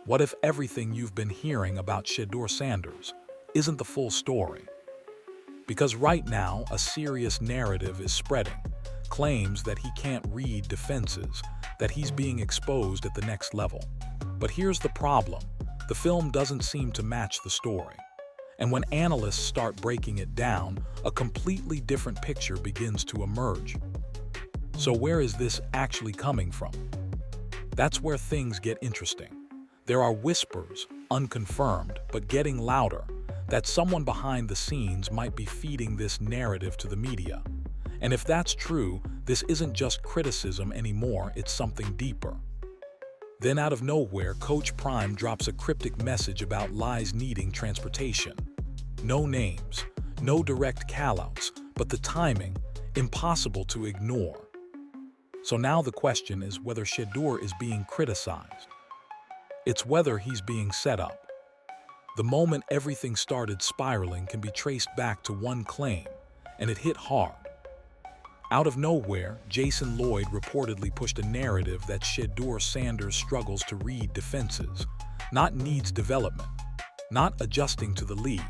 What if everything you've been hearing about Shedeur Sanders isn't the full story? Because right now, a serious narrative is spreading, claims that he can't read defenses, that he's being exposed at the next level. But here's the problem. The film doesn't seem to match the story. And when analysts start breaking it down, a completely different picture begins to emerge. So where is this actually coming from? That's where things get interesting. There are whispers, unconfirmed, but getting louder, that someone behind the scenes might be feeding this narrative to the media. And if that's true, this isn't just criticism anymore, it's something deeper. Then out of nowhere, Coach Prime drops a cryptic message about lies needing transportation. No names, no direct callouts, but the timing, impossible to ignore. So now the question is whether Shedeur is being criticized. It's whether he's being set up. The moment everything started spiraling can be traced back to one claim, and it hit hard. Out of nowhere, Jason Lloyd reportedly pushed a narrative that Shedeur Sanders struggles to read defenses, not needs development, not adjusting to the league,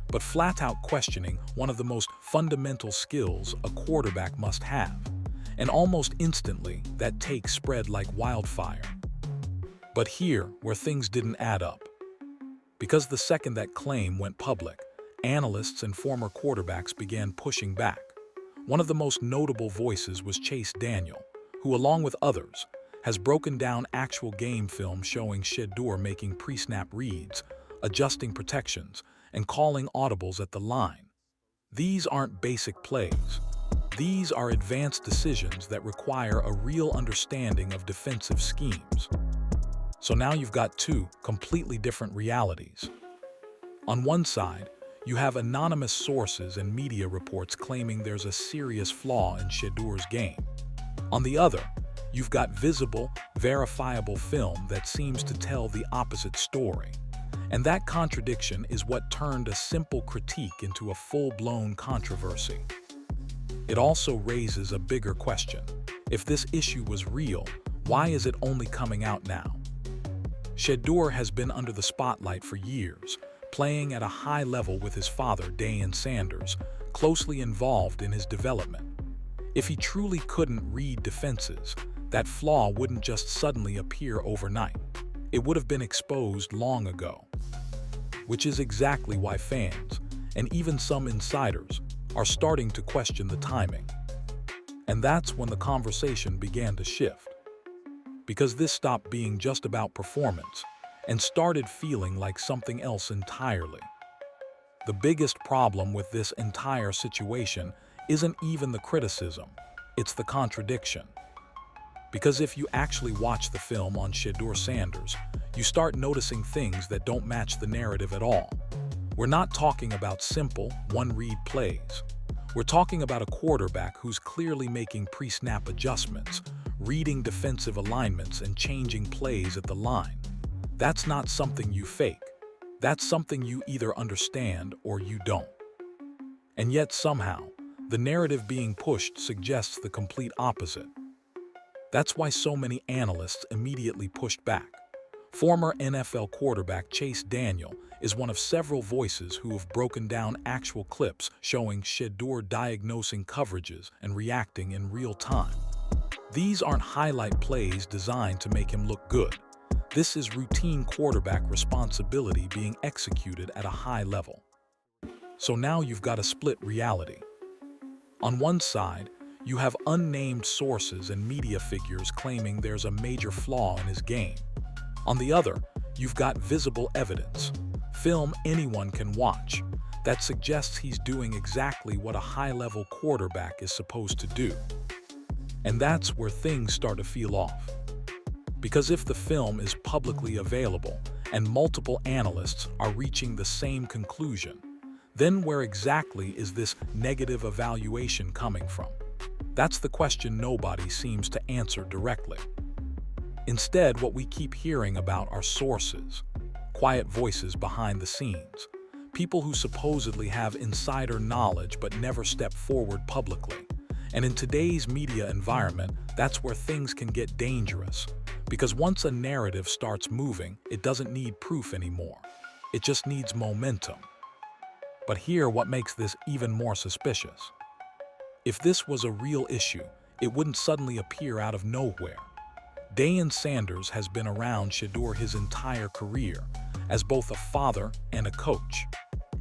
but flat-out questioning one of the most fundamental skills a quarterback must have. And almost instantly, that take spread like wildfire. But here, where things didn't add up. Because the second that claim went public, analysts and former quarterbacks began pushing back. One of the most notable voices was Chase Daniel, who, along with others, has broken down actual game film showing Shedeur making pre-snap reads, adjusting protections, and calling audibles at the line. These aren't basic plays. These are advanced decisions that require a real understanding of defensive schemes. So now you've got two completely different realities. On one side, you have anonymous sources and media reports claiming there's a serious flaw in Shedeur's game. On the other, you've got visible, verifiable film that seems to tell the opposite story. And that contradiction is what turned a simple critique into a full-blown controversy. It also raises a bigger question. If this issue was real, why is it only coming out now? Shedeur has been under the spotlight for years, playing at a high level with his father, Deion Sanders, closely involved in his development. If he truly couldn't read defenses, that flaw wouldn't just suddenly appear overnight. It would have been exposed long ago. Which is exactly why fans, and even some insiders, are starting to question the timing. And that's when the conversation began to shift. Because this stopped being just about performance and started feeling like something else entirely. The biggest problem with this entire situation isn't even the criticism, it's the contradiction. Because if you actually watch the film on Shedeur Sanders, you start noticing things that don't match the narrative at all. We're not talking about simple, one-read plays. We're talking about a quarterback who's clearly making pre-snap adjustments, reading defensive alignments and changing plays at the line. That's not something you fake. That's something you either understand or you don't. And yet somehow, the narrative being pushed suggests the complete opposite. That's why so many analysts immediately pushed back. Former NFL quarterback Chase Daniel is one of several voices who have broken down actual clips showing Shedeur diagnosing coverages and reacting in real time. These aren't highlight plays designed to make him look good. This is routine quarterback responsibility being executed at a high level. So now you've got a split reality. On one side, you have unnamed sources and media figures claiming there's a major flaw in his game. On the other, you've got visible evidence, film anyone can watch, that suggests he's doing exactly what a high-level quarterback is supposed to do. And that's where things start to feel off. Because if the film is publicly available and multiple analysts are reaching the same conclusion, then where exactly is this negative evaluation coming from? That's the question nobody seems to answer directly. Instead, what we keep hearing about are sources, quiet voices behind the scenes, people who supposedly have insider knowledge but never step forward publicly. And in today's media environment, that's where things can get dangerous. Because once a narrative starts moving, it doesn't need proof anymore. It just needs momentum. But here, what makes this even more suspicious. If this was a real issue, it wouldn't suddenly appear out of nowhere. Deion Sanders has been around Shedeur his entire career, as both a father and a coach.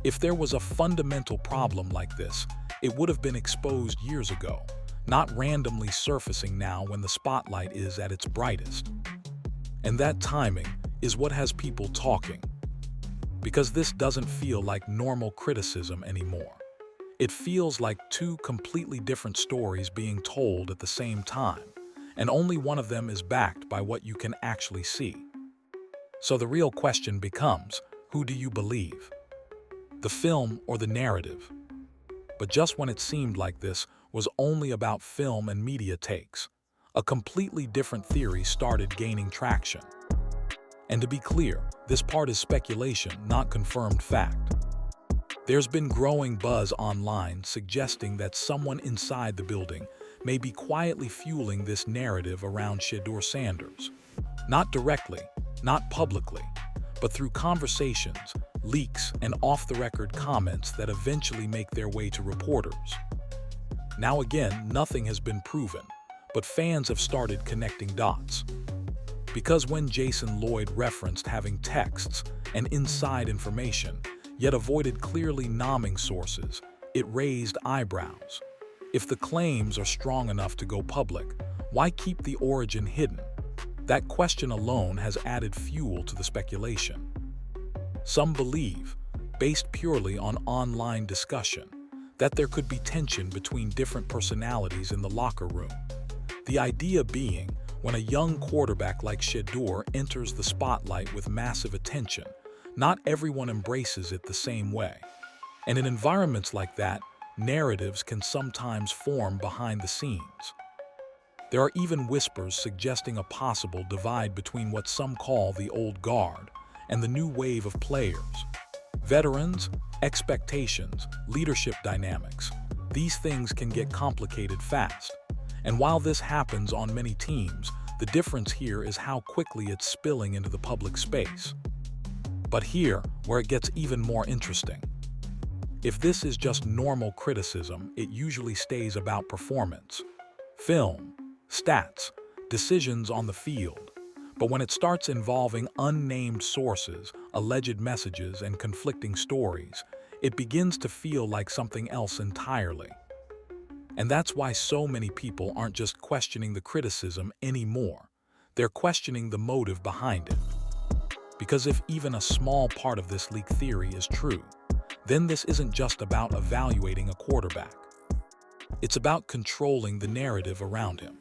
If there was a fundamental problem like this, it would have been exposed years ago, not randomly surfacing now when the spotlight is at its brightest. And that timing is what has people talking. Because this doesn't feel like normal criticism anymore. It feels like two completely different stories being told at the same time, and only one of them is backed by what you can actually see. So the real question becomes, who do you believe? The film or the narrative? But just when it seemed like this was only about film and media takes, a completely different theory started gaining traction. And to be clear, this part is speculation, not confirmed fact. There's been growing buzz online suggesting that someone inside the building may be quietly fueling this narrative around Shedeur Sanders. Not directly, not publicly, but through conversations, leaks, and off-the-record comments that eventually make their way to reporters. Now again, nothing has been proven, but fans have started connecting dots. Because when Jason Lloyd referenced having texts and inside information, yet avoided clearly nomming sources, it raised eyebrows. If the claims are strong enough to go public, why keep the origin hidden? That question alone has added fuel to the speculation. Some believe, based purely on online discussion, that there could be tension between different personalities in the locker room. The idea being, when a young quarterback like Shedeur enters the spotlight with massive attention, not everyone embraces it the same way. And in environments like that, narratives can sometimes form behind the scenes. There are even whispers suggesting a possible divide between what some call the old guard and the new wave of players. Veterans, expectations, leadership dynamics, these things can get complicated fast. And while this happens on many teams, the difference here is how quickly it's spilling into the public space. But here, where it gets even more interesting. If this is just normal criticism, it usually stays about performance, film, stats, decisions on the field. But when it starts involving unnamed sources, alleged messages, and conflicting stories, it begins to feel like something else entirely. And that's why so many people aren't just questioning the criticism anymore. They're questioning the motive behind it. Because if even a small part of this leak theory is true, then this isn't just about evaluating a quarterback. It's about controlling the narrative around him.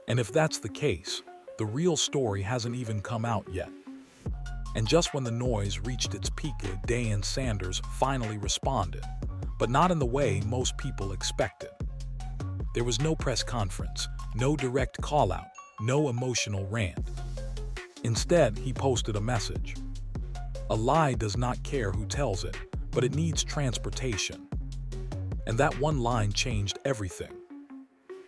And if that's the case, the real story hasn't even come out yet. And just when the noise reached its peak, Deion Sanders finally responded, but not in the way most people expected. There was no press conference, no direct call-out, no emotional rant. Instead, he posted a message. A lie does not care who tells it, but it needs transportation. And that one line changed everything.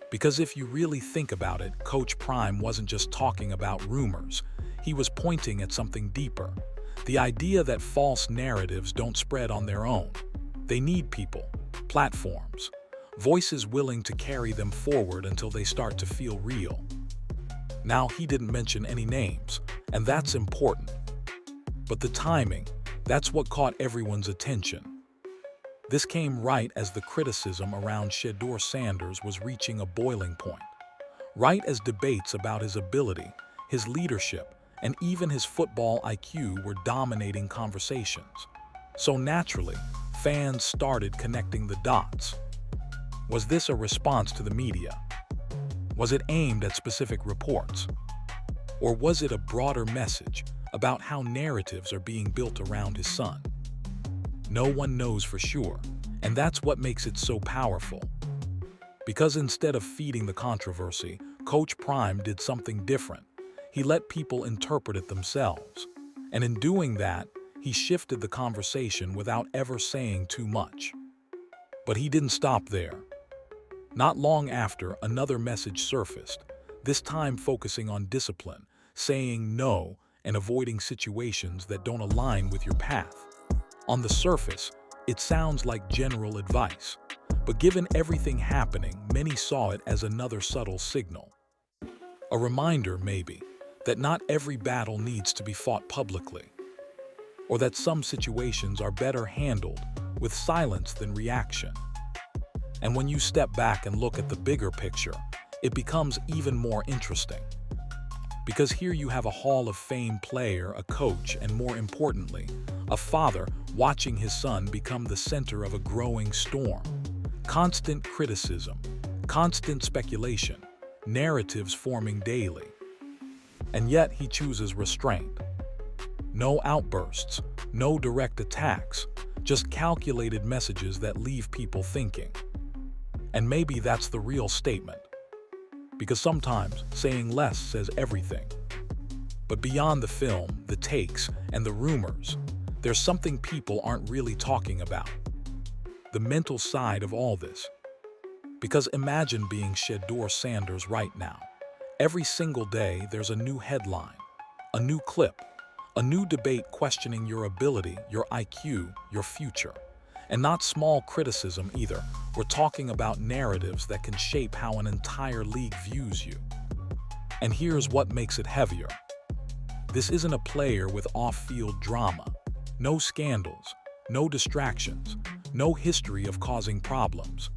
Because if you really think about it, Coach Prime wasn't just talking about rumors. He was pointing at something deeper. The idea that false narratives don't spread on their own. They need people, platforms, voices willing to carry them forward until they start to feel real. Now, he didn't mention any names, and that's important. But the timing, that's what caught everyone's attention. This came right as the criticism around Shedeur Sanders was reaching a boiling point. Right as debates about his ability, his leadership, and even his football IQ were dominating conversations. So naturally, fans started connecting the dots. Was this a response to the media? Was it aimed at specific reports? Or was it a broader message about how narratives are being built around his son? No one knows for sure, and that's what makes it so powerful. Because instead of feeding the controversy, Coach Prime did something different. He let people interpret it themselves. And in doing that, he shifted the conversation without ever saying too much. But he didn't stop there. Not long after, another message surfaced, this time focusing on discipline, saying no and avoiding situations that don't align with your path. On the surface, it sounds like general advice, but given everything happening, many saw it as another subtle signal. A reminder, maybe, that not every battle needs to be fought publicly, or that some situations are better handled with silence than reaction. And when you step back and look at the bigger picture, it becomes even more interesting. Because here you have a Hall of Fame player, a coach, and more importantly, a father watching his son become the center of a growing storm. Constant criticism, constant speculation, narratives forming daily. And yet he chooses restraint. No outbursts, no direct attacks, just calculated messages that leave people thinking. And maybe that's the real statement. Because sometimes saying less says everything. But beyond the film, the takes, and the rumors, there's something people aren't really talking about. The mental side of all this. Because imagine being Shedeur Sanders right now. Every single day there's a new headline, a new clip, a new debate questioning your ability, your IQ, your future. And not small criticism either. We're talking about narratives that can shape how an entire league views you. And here's what makes it heavier. This isn't a player with off-field drama. No scandals, no distractions, no history of causing problems.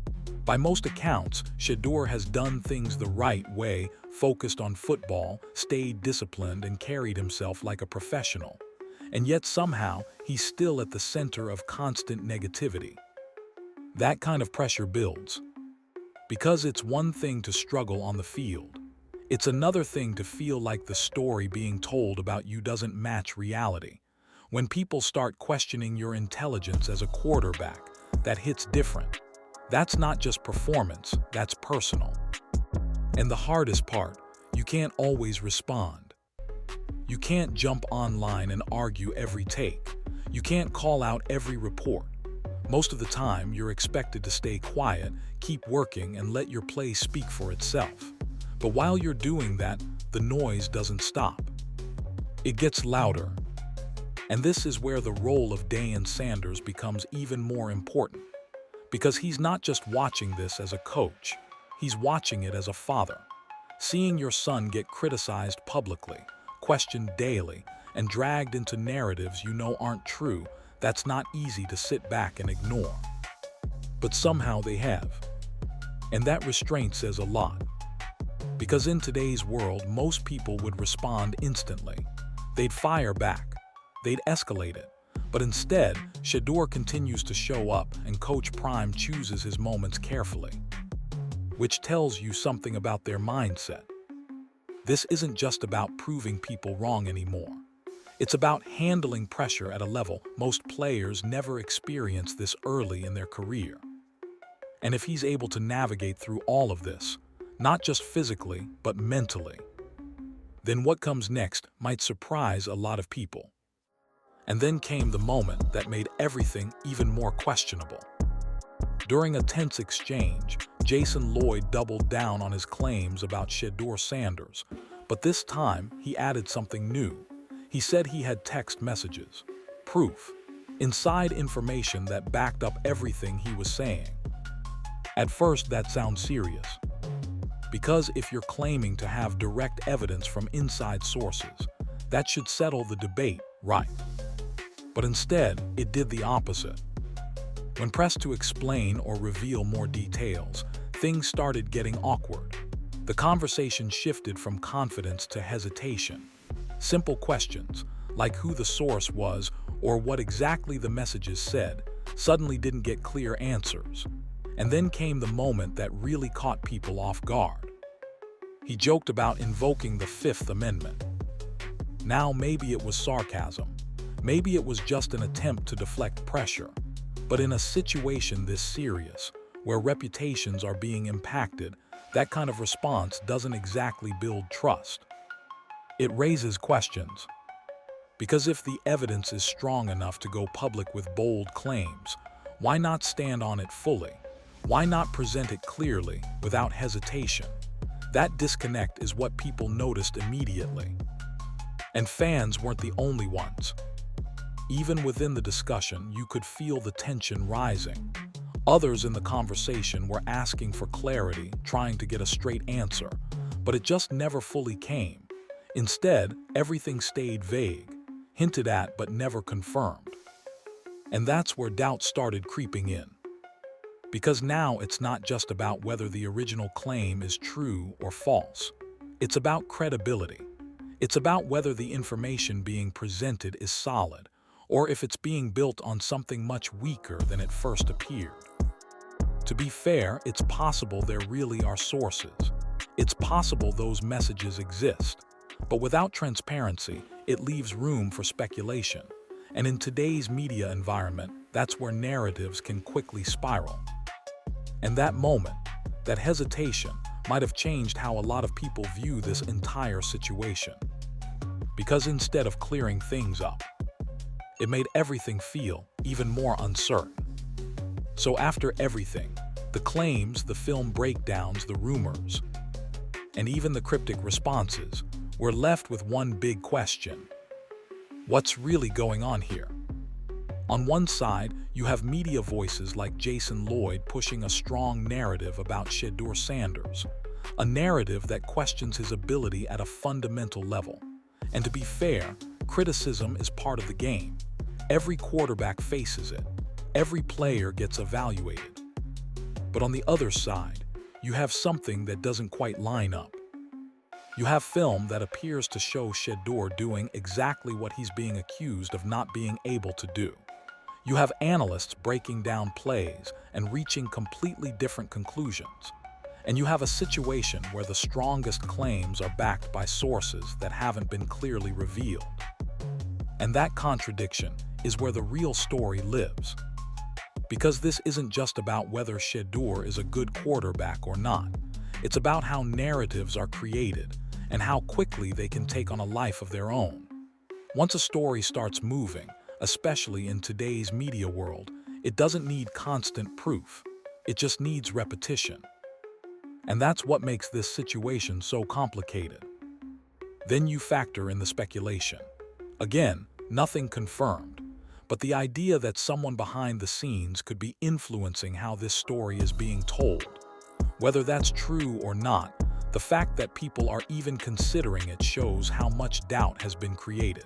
By most accounts, Shedeur has done things the right way, focused on football, stayed disciplined, and carried himself like a professional. And yet somehow, he's still at the center of constant negativity. That kind of pressure builds. Because it's one thing to struggle on the field. It's another thing to feel like the story being told about you doesn't match reality. When people start questioning your intelligence as a quarterback, that hits different. That's not just performance, that's personal. And the hardest part, you can't always respond. You can't jump online and argue every take. You can't call out every report. Most of the time, you're expected to stay quiet, keep working, and let your play speak for itself. But while you're doing that, the noise doesn't stop. It gets louder. And this is where the role of Deion Sanders becomes even more important. Because he's not just watching this as a coach, he's watching it as a father. Seeing your son get criticized publicly, questioned daily, and dragged into narratives you know aren't true, that's not easy to sit back and ignore. But somehow they have. And that restraint says a lot. Because in today's world, most people would respond instantly. They'd fire back. They'd escalate it. But instead, Shedeur continues to show up, and Coach Prime chooses his moments carefully. Which tells you something about their mindset. This isn't just about proving people wrong anymore. It's about handling pressure at a level most players never experience this early in their career. And if he's able to navigate through all of this, not just physically, but mentally, then what comes next might surprise a lot of people. And then came the moment that made everything even more questionable. During a tense exchange, Jason Lloyd doubled down on his claims about Shedeur Sanders, but this time he added something new. He said he had text messages, proof, inside information that backed up everything he was saying. At first, that sounds serious. Because if you're claiming to have direct evidence from inside sources, that should settle the debate, right? But instead, it did the opposite. When pressed to explain or reveal more details, things started getting awkward. The conversation shifted from confidence to hesitation. Simple questions, like who the source was or what exactly the messages said, suddenly didn't get clear answers. And then came the moment that really caught people off guard. He joked about invoking the Fifth Amendment. Now maybe it was sarcasm. Maybe it was just an attempt to deflect pressure. But in a situation this serious, where reputations are being impacted, that kind of response doesn't exactly build trust. It raises questions. Because if the evidence is strong enough to go public with bold claims, why not stand on it fully? Why not present it clearly, without hesitation? That disconnect is what people noticed immediately. And fans weren't the only ones. Even within the discussion, you could feel the tension rising. Others in the conversation were asking for clarity, trying to get a straight answer, but it just never fully came. Instead, everything stayed vague, hinted at but never confirmed. And that's where doubt started creeping in. Because now it's not just about whether the original claim is true or false. It's about credibility. It's about whether the information being presented is solid, or if it's being built on something much weaker than it first appeared. To be fair, it's possible there really are sources. It's possible those messages exist. But without transparency, it leaves room for speculation. And in today's media environment, that's where narratives can quickly spiral. And that moment, that hesitation, might have changed how a lot of people view this entire situation. Because instead of clearing things up, it made everything feel even more uncertain. So after everything, the claims, the film breakdowns, the rumors, and even the cryptic responses, we're left with one big question. What's really going on here? On one side, you have media voices like Jason Lloyd pushing a strong narrative about Shedeur Sanders, a narrative that questions his ability at a fundamental level. And to be fair, criticism is part of the game. Every quarterback faces it. Every player gets evaluated. But on the other side, you have something that doesn't quite line up. You have film that appears to show Shedeur doing exactly what he's being accused of not being able to do. You have analysts breaking down plays and reaching completely different conclusions. And you have a situation where the strongest claims are backed by sources that haven't been clearly revealed. And that contradiction is where the real story lives. Because this isn't just about whether Shedeur is a good quarterback or not. It's about how narratives are created and how quickly they can take on a life of their own. Once a story starts moving, especially in today's media world, it doesn't need constant proof. It just needs repetition. And that's what makes this situation so complicated. Then you factor in the speculation. Again, nothing confirmed, but the idea that someone behind the scenes could be influencing how this story is being told. Whether that's true or not, the fact that people are even considering it shows how much doubt has been created.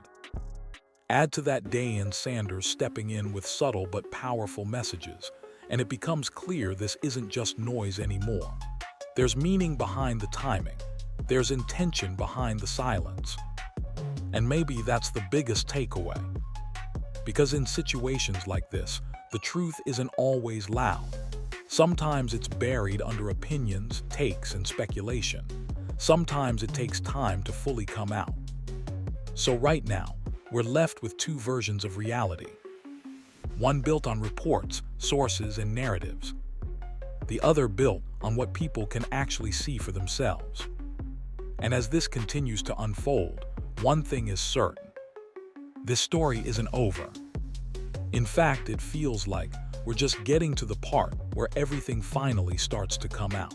Add to that Deion Sanders stepping in with subtle but powerful messages, and it becomes clear this isn't just noise anymore. There's meaning behind the timing. There's intention behind the silence. And maybe that's the biggest takeaway. Because in situations like this, the truth isn't always loud. Sometimes it's buried under opinions, takes, and speculation. Sometimes it takes time to fully come out. So right now, we're left with two versions of reality. One built on reports, sources, and narratives. The other built on what people can actually see for themselves. And as this continues to unfold, one thing is certain. This story isn't over. In fact, it feels like we're just getting to the part where everything finally starts to come out.